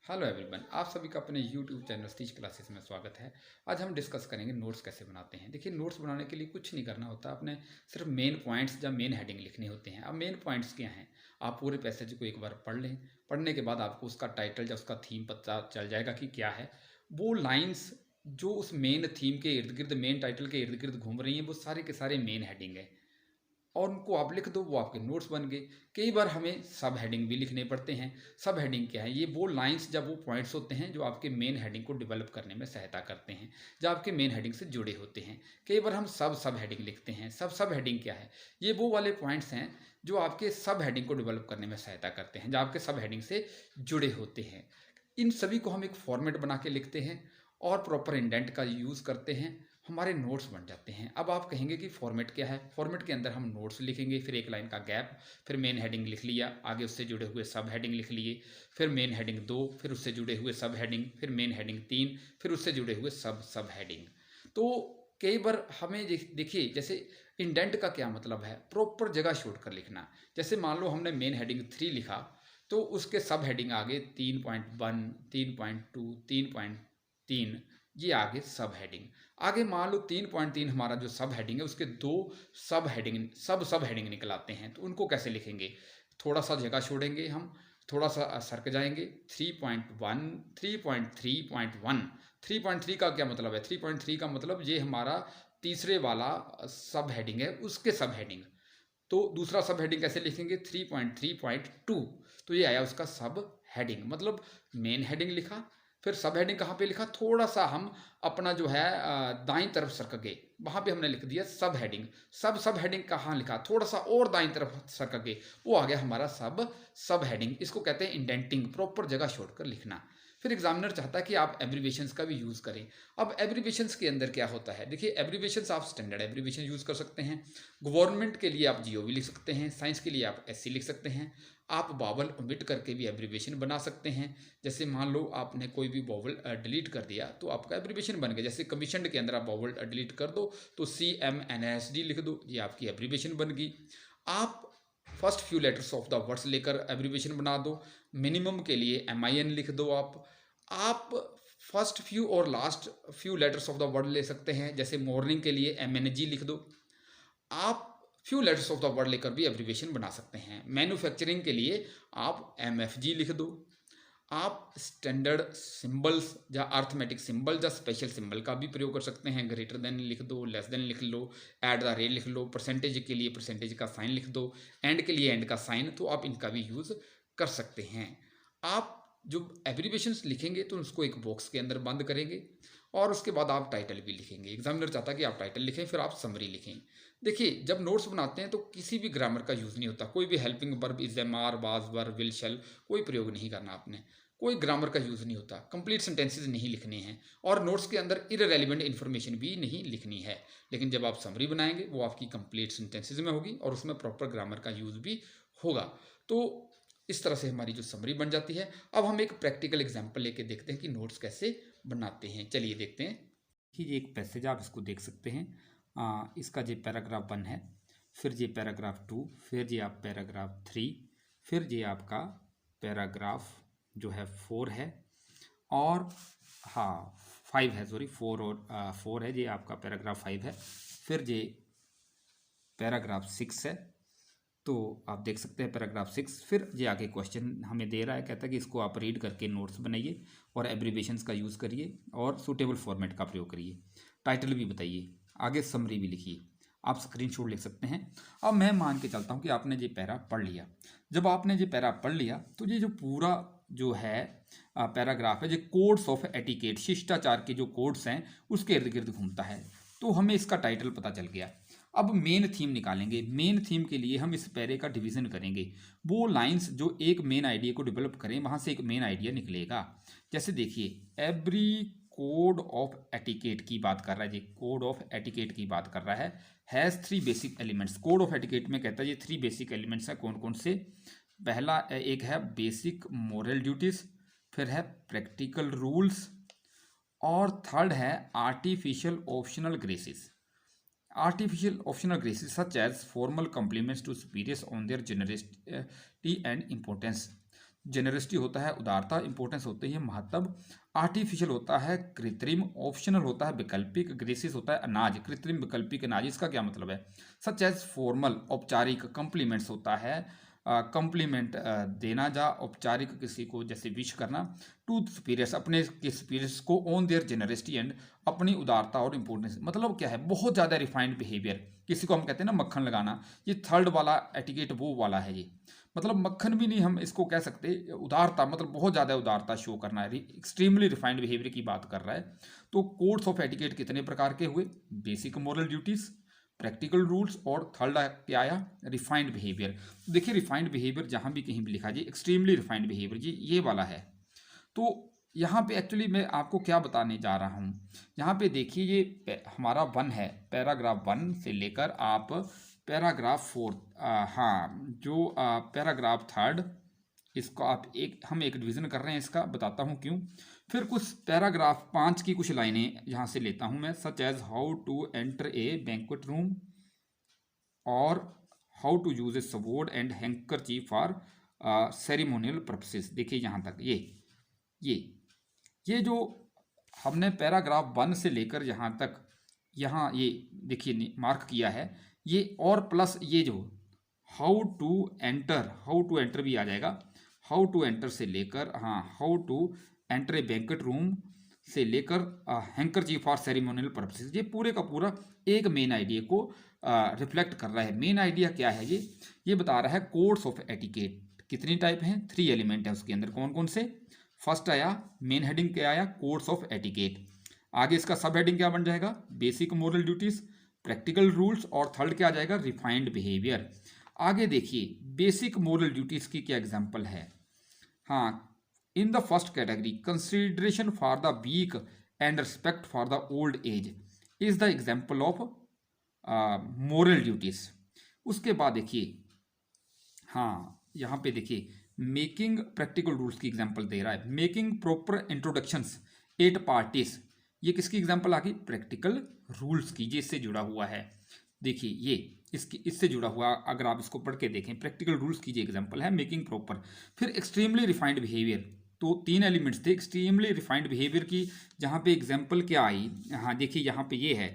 Hello everyone, आप सभी का अपने यूट्यूब चैनल स्टीच क्लासेस में स्वागत है। आज हम डिस्कस करेंगे नोट्स कैसे बनाते हैं। देखिए, नोट्स बनाने के लिए कुछ नहीं करना होता, आपने सिर्फ मेन पॉइंट्स या मेन हेडिंग लिखने होते हैं। अब मेन पॉइंट्स क्या हैं, आप पूरे पैसेज को एक बार पढ़ लें। पढ़ने के बाद आपको उसका टाइटल या उसका थीम पता चल जाएगा कि क्या है। वो लाइन्स जो उस मेन थीम के इर्द गिर्द, मेन टाइटल के इर्द गिर्द घूम रही हैं, वो सारे के सारे मेन हेडिंग है और उनको आप लिख दो, वो आपके नोट्स बन गए। कई बार हमें सब हेडिंग भी लिखने पड़ते हैं। सब हेडिंग क्या है? ये वो लाइंस जब वो पॉइंट्स होते हैं जो आपके मेन हेडिंग को डेवलप करने में सहायता करते हैं, जो आपके मेन हेडिंग से जुड़े होते हैं। कई बार हम सब हेडिंग लिखते हैं। सब हेडिंग क्या है? ये वो वाले पॉइंट्स हैं जो आपके सब हेडिंग को डेवलप करने में सहायता करते हैं, जो आपके सब हेडिंग से जुड़े होते हैं। इन सभी को हम एक फॉर्मेट बना के लिखते हैं और प्रॉपर इंडेंट का यूज़ करते हैं, हमारे नोट्स बन जाते हैं। अब आप कहेंगे कि फॉर्मेट क्या है? फॉर्मेट के अंदर हम नोट्स लिखेंगे, फिर एक लाइन का गैप, फिर मेन हेडिंग लिख लिया, आगे उससे जुड़े हुए सब हेडिंग लिख लिए, फिर मेन हेडिंग 2, फिर उससे जुड़े हुए सब हेडिंग, फिर मेन हेडिंग 3, फिर उससे जुड़े हुए सब हेडिंग। तो कई बार हमें देखिए, जैसे इंडेंट का क्या मतलब है? प्रॉपर जगह छोड़ कर लिखना। जैसे मान लो हमने मेन हेडिंग 3 लिखा, तो उसके सब हेडिंग आगे 3.1, 3.2, 3.3, ये आगे सब हेडिंग। आगे मान लो 3.3 हमारा जो सब हेडिंग है, उसके दो सब हेडिंग निकल आते हैं, तो उनको कैसे लिखेंगे? थोड़ा सा जगह छोड़ेंगे हम, थोड़ा सा सरक जाएंगे। 3.1, 3.3.1। 3.3 का क्या मतलब है? 3.3 का मतलब ये हमारा तीसरे वाला सब हेडिंग है, उसके सब हेडिंग। तो दूसरा सब हेडिंग कैसे लिखेंगे? 3.3.2। तो ये आया उसका सब हेडिंग। मतलब मेन हेडिंग लिखा, फिर सब हेडिंग कहाँ पे लिखा? थोड़ा सा हम अपना जो है दाईं तरफ सरक गए, वहाँ पे हमने लिख दिया सब हेडिंग। सब हेडिंग कहाँ लिखा? थोड़ा सा और दाईं तरफ सरक गए, वो आ गया हमारा सब हेडिंग। इसको कहते हैं इंडेंटिंग, प्रॉपर जगह छोड़कर लिखना। फिर एग्जामिनर चाहता है कि आप एब्रीविएशंस का भी यूज़ करें। अब एब्रीविएशंस के अंदर क्या होता है? देखिए, एब्रीविएशंस आप स्टैंडर्ड एब्रीविएशन यूज़ कर सकते हैं। गवर्नमेंट के लिए आप जीओवी लिख सकते हैं, साइंस के लिए आप एससी लिख सकते हैं। आप वावल ओमिट करके भी एब्रीविएशन बना सकते हैं। जैसे मान लो आपने कोई भी वावल डिलीट कर दिया, तो आपका एब्रीविएशन बन गया। जैसे कमीशनड के अंदर आप वावल डिलीट कर दो, तो CMNSD लिख दो, ये आपकी एब्रीविएशन बन गई। आप first few letters of the words लेकर एब्रीविएशन बना दो। मिनिमम के लिए MIN लिख दो। आप फर्स्ट फ्यू और last few letters of the word ले सकते हैं। जैसे मॉर्निंग के लिए MNG लिख दो। आप few letters of the word लेकर भी एब्रीविएशन बना सकते हैं। मैन्युफैक्चरिंग के लिए आप MFG लिख दो। आप स्टैंडर्ड सिंबल्स या अर्थमेटिक सिंबल या स्पेशल सिंबल का भी प्रयोग कर सकते हैं। ग्रेटर देन लिख दो, लेस देन लिख लो, एट द रेट लिख लो, परसेंटेज के लिए परसेंटेज का साइन लिख दो, एंड के लिए एंड का साइन, तो आप इनका भी यूज़ कर सकते हैं। आप जो एब्रीविएशंस लिखेंगे तो उसको एक बॉक्स के अंदर बंद करेंगे और उसके बाद आप टाइटल भी लिखेंगे। एग्जामिनर चाहता है कि आप टाइटल लिखें, फिर आप समरी लिखें। देखिए, जब नोट्स बनाते हैं तो किसी भी ग्रामर का यूज़ नहीं होता। कोई भी helping verb, is, am, are, was, were, will, shall, कोई प्रयोग नहीं करना आपने। कोई ग्रामर का यूज़ नहीं होता। कंप्लीट सेंटेंसेस नहीं लिखने हैं और नोट्स के अंदर इररेलेवेंट इन्फॉर्मेशन भी नहीं लिखनी है। लेकिन जब आप समरी बनाएंगे, वो आपकी कंप्लीट सेंटेंसेस में होगी और उसमें प्रॉपर ग्रामर का यूज़ भी होगा। तो इस तरह से हमारी जो समरी बन जाती है। अब हम एक प्रैक्टिकल एग्जाम्पल लेके देखते हैं कि नोट्स कैसे बनाते हैं। चलिए देखते हैं कि ये एक पैसेज आप इसको देख सकते हैं। इसका ये पैराग्राफ 1 है, फिर ये पैराग्राफ 2, फिर ये आप पैराग्राफ 3, फिर ये आपका पैराग्राफ जो है 4 है, और हाँ 5 है, सॉरी 4 और 4 है, ये आपका पैराग्राफ 5 है, फिर ये पैराग्राफ 6 है। तो आप देख सकते हैं पैराग्राफ 6। फिर ये आगे क्वेश्चन हमें दे रहा है, कहता है कि इसको आप रीड करके नोट्स बनाइए और एब्रीविएशंस का यूज़ करिए और सूटेबल फॉर्मेट का प्रयोग करिए। टाइटल भी बताइए, आगे समरी भी लिखिए। आप स्क्रीनशॉट लिख सकते हैं। अब मैं मान के चलता हूँ कि आपने ये पैरा पढ़ लिया। जब आपने ये पैरा पढ़ लिया तो ये जो पूरा जो है पैराग्राफ है, ये कोड्स ऑफ एटिकेट, शिष्टाचार के जो कोड्स हैं उसके इर्द गिर्द घूमता है। तो हमें इसका टाइटल पता चल गया। अब मेन थीम निकालेंगे। मेन थीम के लिए हम इस पैरे का डिवीजन करेंगे। वो लाइंस जो एक मेन आइडिया को डेवलप करें, वहां से एक मेन आइडिया निकलेगा। जैसे देखिए, एवरी कोड ऑफ एटिकेट की बात कर रहा है, ये कोड ऑफ एटिकेट की बात कर रहा है। Has 3 basic elements. Code of etiquette में कहता है ये 3 बेसिक एलिमेंट्स हैं। कौन कौन से? पहला एक है बेसिक मोरल ड्यूटीज, फिर है प्रैक्टिकल रूल्स, और थर्ड है artificial optional graces. Artificial optional graces such as formal compliments to superiors on their generosity and importance. Generosity होता है उदारता, इंपॉर्टेंस होती है महत्व, आर्टिफिशियल होता है कृत्रिम, ऑप्शनल होता है वैकल्पिक, ग्रेसियस होता है अनाज, कृत्रिम वैकल्पिक अनाज। इसका क्या मतलब है? सच एज फॉर्मल औपचारिक, कॉम्प्लीमेंट्स होता है कॉम्प्लीमेंट देना, जा औपचारिक किसी को जैसे विश करना, टू सुपीरियर्स अपने के सुपीरियर्स को, ऑन देयर जेनरसिटी एंड अपनी उदारता और इंपॉर्टेंस। मतलब क्या है? बहुत ज़्यादा रिफाइंड बिहेवियर, किसी को हम कहते हैं ना मक्खन लगाना, ये थर्ड वाला एटिकेट वो वाला है ये। मतलब मक्खन भी नहीं हम इसको कह सकते, उदारता मतलब बहुत ज़्यादा उदारता शो करना है, एक्सट्रीमली रिफाइंड बिहेवियर की बात कर रहा है। तो कोड्स ऑफ एटिकेट कितने प्रकार के हुए? Basic moral duties, practical rules, और थर्ड क्या आया? Refined behaviour. देखिए रिफाइंड बिहेवियर जहाँ भी कहीं भी लिखा जी एक्सट्रीमली रिफाइंड बिहेवियर जी ये वाला है। तो यहाँ पे एक्चुअली मैं आपको क्या बताने जा रहा हूँ, यहाँ पे देखिए ये हमारा 1 है, पैराग्राफ 1 से लेकर आप पैराग्राफ 4, हाँ जो पैराग्राफ 3, इसको आप हम एक डिवीज़न कर रहे हैं, इसका बताता हूँ क्यों। फिर कुछ पैराग्राफ 5 की कुछ लाइनें यहाँ से लेता हूँ मैं, such as how to enter a banquet room और how to use a sword and handkerchief for ceremonial purposes. देखिए यहाँ तक ये जो हमने पैराग्राफ 1 से लेकर यहाँ तक, यहाँ ये देखिए मार्क किया है ये, और प्लस ये जो हाउ टू एंटर भी आ जाएगा, हाउ टू एंटर से लेकर, हाँ how to enter a banquet room से लेकर हैंकरचीफ फॉर सेरेमोनियल पर्पसेस, ये पूरे का पूरा एक मेन आइडिया को रिफ्लेक्ट कर रहा है। मेन आइडिया क्या है? ये बता रहा है कोड्स ऑफ एटिकेट कितनी टाइप हैं, 3 एलिमेंट है उसके अंदर, कौन कौन से? फर्स्ट आया मेन हेडिंग क्या आया? Codes of etiquette. आगे इसका सब हेडिंग क्या बन जाएगा? Basic moral duties, practical rules, और थर्ड क्या आ जाएगा? Refined behaviour. आगे देखिए बेसिक मोरल ड्यूटीज की क्या एग्जांपल है? हाँ, in the first category consideration for the weak and respect for the old age is the example of moral duties. उसके बाद देखिए, हाँ यहाँ पे देखिए मेकिंग प्रैक्टिकल रूल्स की एग्जांपल दे रहा है, making proper introductions at parties, ये किसकी एग्जांपल आ गई? प्रैक्टिकल रूल्स की, जिससे जुड़ा हुआ है। देखिए ये इससे जुड़ा हुआ, अगर आप इसको पढ़ के देखें, प्रैक्टिकल रूल्स की जो एग्जांपल है मेकिंग प्रॉपर। फिर एक्सट्रीमली रिफाइंड बिहेवियर, तो 3 एलिमेंट्स थे एक्सट्रीमली रिफाइंड बिहेवियर की, जहाँ पे एग्जांपल क्या आई? हाँ देखिए यहाँ पे ये है,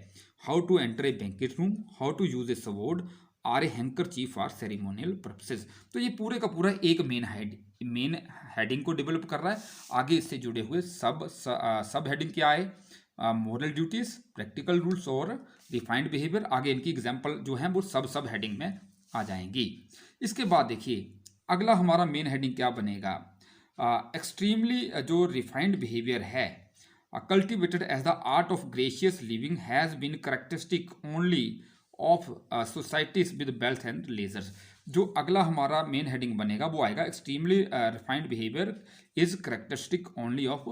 how to enter a banquet room, how to use a sword or a handkerchief for ceremonial purposes. तो ये पूरे का पूरा एक मेन हेडिंग को डेवलप कर रहा है। आगे इससे जुड़े हुए सब हेडिंग क्या आए? मोरल ड्यूटीज, प्रैक्टिकल रूल्स और रिफाइंड बिहेवियर। आगे इनकी एग्जांपल जो है वो सब हेडिंग में आ जाएंगी। इसके बाद देखिए अगला हमारा मेन हेडिंग क्या बनेगा? एक्सट्रीमली जो रिफाइंड बिहेवियर है, cultivated as the art of gracious living has been characteristic only of societies with wealth and leisures. जो अगला हमारा मेन हेडिंग बनेगा वो आएगा extremely refined behaviour is characteristic only of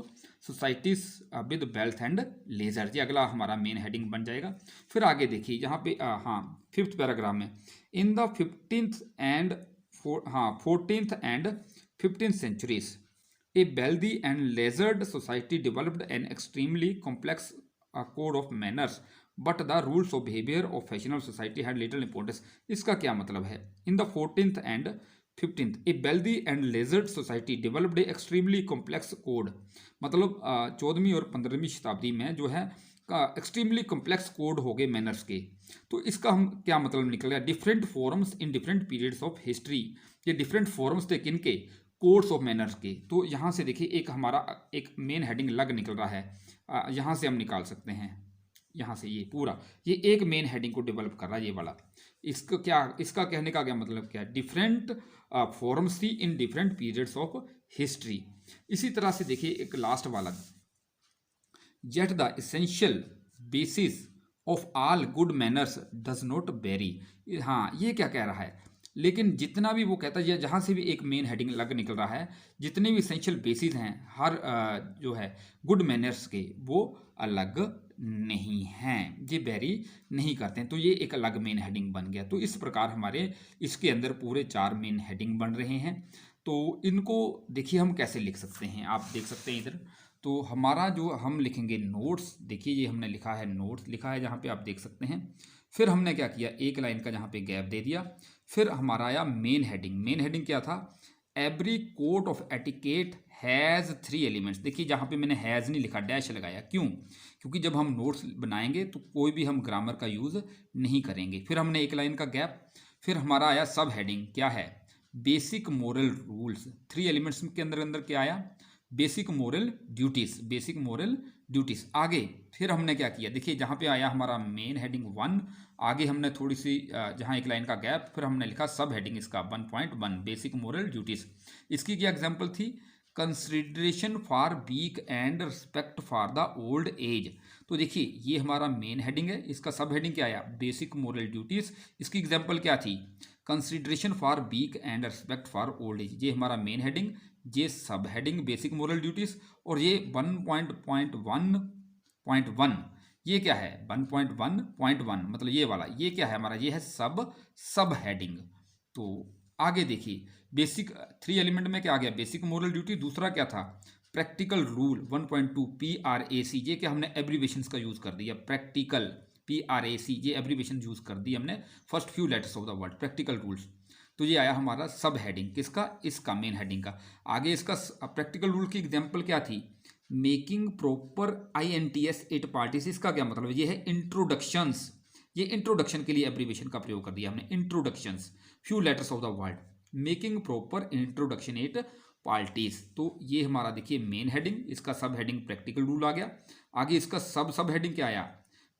societies with wealth and leisure. ये अगला हमारा main heading बन जाएगा। फिर आगे देखिए यहाँ पे हाँ 5th पैराग्राफ में, in the 14th and 15th centuries a wealthy and leisured society developed an extremely complex code of manners, but the rules of behavior of fashionable society had little importance। इसका क्या मतलब है? In the 14th and 15th a wealthy and leisured society developed a extremely complex code, मतलब 14वीं और 15वीं शताब्दी में जो है एक्सट्रीमली कॉम्प्लेक्स कोड हो गए मैनर्स के। तो इसका हम क्या मतलब निकल गया? Different forms in different periods of history. ये डिफरेंट फॉर्म्स थे किनके? कोड्स ऑफ मैनर्स के। तो यहाँ से देखिए एक हमारा एक मेन हेडिंग लग निकल रहा है, यहाँ से हम निकाल सकते हैं, यहाँ से ये पूरा ये एक मेन हेडिंग को डेवलप कर रहा है ये वाला। इसका कहने का क्या मतलब क्या है? डिफरेंट फॉर्म्स थी इन डिफरेंट पीरियड्स ऑफ हिस्ट्री। इसी तरह से देखिए एक लास्ट वाला, yet the essential basis of all good manners does not vary। हाँ ये क्या कह रहा है? लेकिन जितना भी वो कहता है, जहाँ से भी एक मेन हेडिंग लग निकल रहा है, जितने भी इसेंशियल बेसिस हैं हर जो है गुड मैनर्स के, वो अलग नहीं हैं, ये वेरी नहीं करते हैं। तो ये एक अलग मेन हेडिंग बन गया। तो इस प्रकार हमारे इसके अंदर पूरे 4 मेन हेडिंग बन रहे हैं। तो इनको देखिए हम कैसे लिख सकते हैं, आप देख सकते हैं इधर। तो हमारा जो हम लिखेंगे नोट्स, देखिए ये हमने लिखा है नोट्स लिखा है जहाँ पे आप देख सकते हैं। फिर हमने क्या किया, एक लाइन का जहाँ पे गैप दे दिया। फिर हमारा आया मेन हेडिंग। मेन हेडिंग क्या था? Every code of etiquette has 3 elements. देखिए जहाँ पे मैंने हैज़ नहीं लिखा, डैश लगाया, क्यों? क्योंकि जब हम नोट्स बनाएंगे तो कोई भी हम ग्रामर का यूज़ नहीं करेंगे। फिर हमने एक लाइन का गैप, फिर हमारा आया सब हेडिंग, क्या है? Basic moral rules. 3 एलिमेंट्स के अंदर अंदर क्या आया? Basic moral duties, basic moral duties. आगे फिर हमने क्या किया? देखिए जहाँ पे आया हमारा मेन हेडिंग 1, आगे हमने थोड़ी सी जहाँ एक लाइन का गैप, फिर हमने लिखा सब हेडिंग इसका 1.1 बेसिक मोरल ड्यूटीज़। इसकी क्या एग्जांपल थी? Consideration for weak and respect for the old age. तो देखिए ये हमारा मेन हेडिंग है, इसका सब हेडिंग क्या आया? Basic moral duties. इसकी एग्जांपल क्या थी? Consideration for weak and respect for old age. ये हमारा मेन हेडिंग, ये सब हेडिंग बेसिक मोरल ड्यूटीज़, और ये 1.1.1 ये क्या है? 1.1.1 मतलब ये वाला, ये क्या है हमारा? ये है सब हेडिंग। तो आगे देखिए बेसिक 3 एलिमेंट में क्या आ गया? Basic moral duty. दूसरा क्या था? Practical rule 1.2 PRAC। ये क्या हमने एब्रीवेशंस का यूज़ कर दिया? प्रैक्टिकल PRAC, ये एब्रीवेशन यूज़ कर दी हमने first few letters of the word, practical rules. तो ये आया हमारा सब हेडिंग, किसका? इसका, मेन हेडिंग का। आगे इसका प्रैक्टिकल रूल की एग्जांपल क्या थी? Making proper INTS 8 parties. इसका क्या मतलब? ये है इंट्रोडक्शंस। ये इंट्रोडक्शन के लिए एब्रीवेशन का प्रयोग कर दिया हमने, introductions, few letters of the word, making proper introduction 8 parties. तो ये हमारा देखिए मेन हेडिंग, इसका सब हेडिंग प्रैक्टिकल रूल आ गया। आगे इसका सब हेडिंग क्या आया?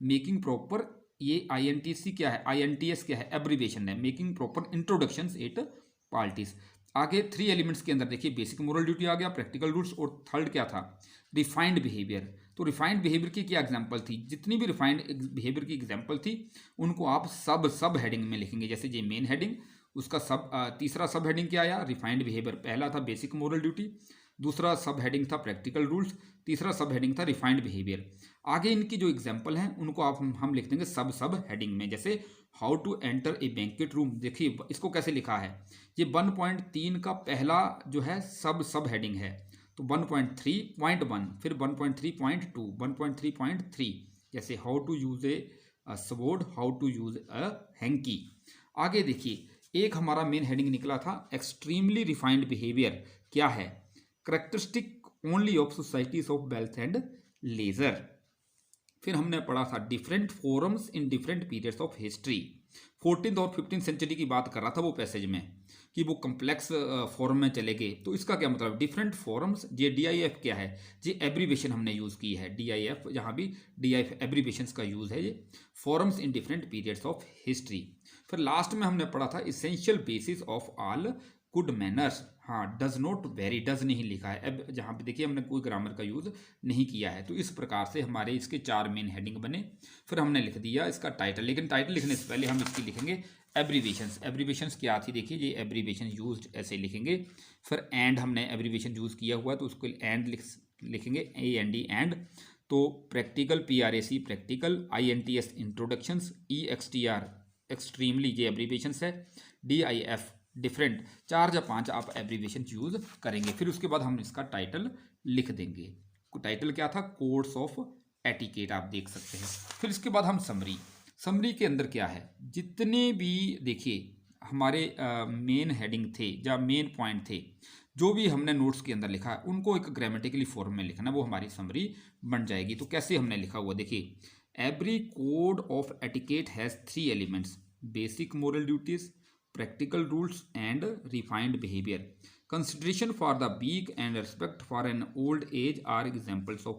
मेकिंग प्रॉपर, ये INTC क्या है? INTS क्या है? एब्रीवेशन है, मेकिंग प्रॉपर इंट्रोडक्शंस 8 पार्टीज। आगे 3 एलिमेंट्स के अंदर देखिए बेसिक मोरल ड्यूटी आ गया, प्रैक्टिकल रूल्स, और थर्ड क्या था? Refined behaviour. तो रिफाइंड बिहेवियर की क्या एग्जांपल थी? जितनी भी रिफाइंड बिहेवियर की एग्जांपल थी उनको आप सब हेडिंग में लिखेंगे। जैसे ये मेन हेडिंग, उसका तीसरा सब हेडिंग क्या आया? Refined behaviour. पहला था बेसिक मोरल ड्यूटी, दूसरा सब हेडिंग था प्रैक्टिकल रूल्स, तीसरा सब हेडिंग था रिफाइंड बिहेवियर। आगे इनकी जो एग्जांपल हैं उनको आप हम लिख देंगे सब हेडिंग में। जैसे how to enter a banquet room. देखिए इसको कैसे लिखा है? ये 1.3 का पहला जो है सब हेडिंग है, तो 1.3.1, फिर 1.3.2, 1.3.3, जैसे how to use a sword, how to use a hanky. आगे देखिए एक हमारा मेन हेडिंग निकला था एक्सट्रीमली रिफाइंड बिहेवियर। क्या है? Characteristic only of societies of wealth and leisure. फिर हमने पढ़ा था different forums in different periods of history. 14th और 15th सेंचुरी की बात कर रहा था वो पैसेज में, कि वो कम्प्लेक्स फॉर्म में चले गए। तो इसका क्या मतलब? डिफरेंट फॉरम्स, ये DIF क्या है? ये एब्रीवेशन हमने यूज़ की है, DIF, जहाँ भी DIF एब्रीवेशंस का यूज़ है, ये forums in different periods of history. फिर लास्ट में हमने पढ़ा था essential basis of all good manners. हाँ, डज नॉट वेरी, डज नहीं लिखा है, अब जहाँ पे देखिए हमने कोई ग्रामर का यूज़ नहीं किया है। तो इस प्रकार से हमारे इसके 4 मेन हेडिंग बने। फिर हमने लिख दिया इसका टाइटल, लेकिन टाइटल लिखने से पहले हम इसकी लिखेंगे एब्रीवेशंस। एब्रीवेशंस क्या थी? देखिए ये एब्रीवेशन यूज्ड ऐसे लिखेंगे। फिर एंड हमने एब्रीवेशन यूज़ किया हुआ, तो उसको एंड लिखेंगे, AND एंड। तो practical PRAC practical, INTS introductions, EXTR extremely, ये एब्रीवेशंस है, DIF डिफरेंट। 4 या 5 आप एब्रीवेशन यूज़ करेंगे। फिर उसके बाद हम इसका टाइटल लिख देंगे। टाइटल क्या था? कोड्स ऑफ एटिकेट, आप देख सकते हैं। फिर इसके बाद हम समरी के अंदर क्या है? जितने भी देखिए हमारे मेन हेडिंग थे या मेन पॉइंट थे, जो भी हमने नोट्स के अंदर लिखा है उनको एक ग्रामेटिकली फॉर्म में लिखना, वो हमारी समरी बन जाएगी। तो कैसे हमने लिखा हुआ देखिए, every code of etiquette has 3 elements, basic moral duties, practical rules and refined behavior. Consideration for the weak and respect for an old age are examples of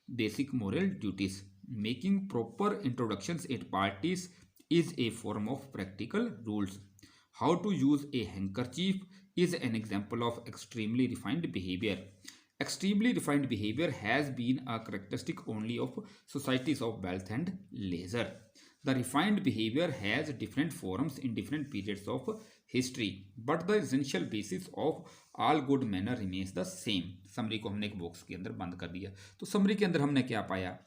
basic moral duties. Making proper introductions at parties is a form of practical rules. How to use a handkerchief is an example of extremely refined behavior. Extremely refined behavior has been a characteristic only of societies of wealth and leisure. The refined behavior has different forms in different periods of history, but the essential basis of all good manner remains the same. Summary को हमने एक box के अंदर बंद कर दिया। तो summary के अंदर हमने क्या पाया?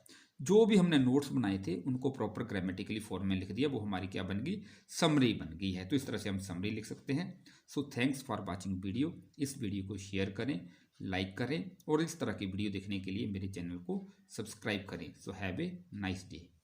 जो भी हमने नोट्स बनाए थे उनको प्रॉपर ग्रामेटिकली फॉर्म में लिख दिया, वो हमारी क्या बन गई? समरी बन गई है। तो इस तरह से हम समरी लिख सकते हैं। So thanks for watching video. इस वीडियो को शेयर करें, लाइक करें, और इस तरह की वीडियो देखने के लिए मेरे चैनल को सब्सक्राइब करें। So have a nice day.